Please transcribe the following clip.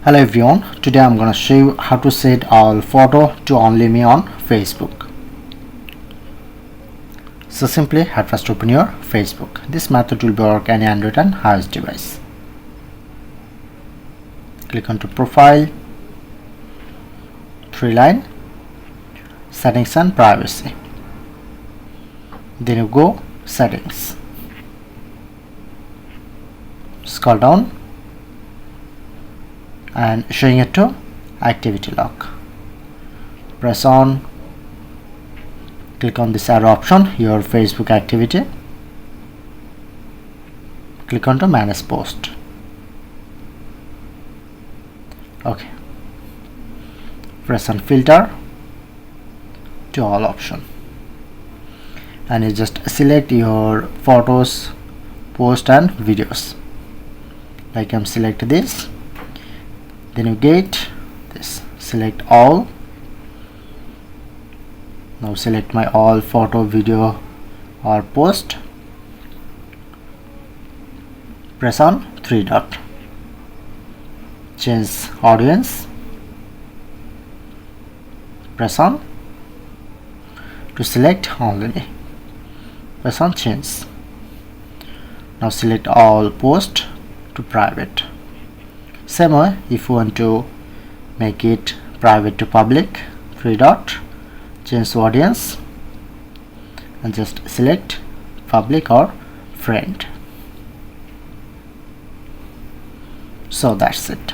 Hello everyone, today I'm gonna show you how to set all photo to only me on Facebook. So simply at first open your Facebook. This method will work any Android and iOS device. Click on to profile, three line, settings and privacy. Then you go settings. Scroll down and showing it to activity lock. Press on, click on this arrow option, your Facebook activity. Click on to manage post. Okay. Press on filter to all option. And you just select your photos, post and videos. Like I'm select this. Then you get this, select all. Now select my all photo, video or post. Press on three dot, change audience. Press on to select only. Press on change. Now select all post to private. Same way, if you want to make it private to public, three dot, change audience and just select public or friend. So that's it.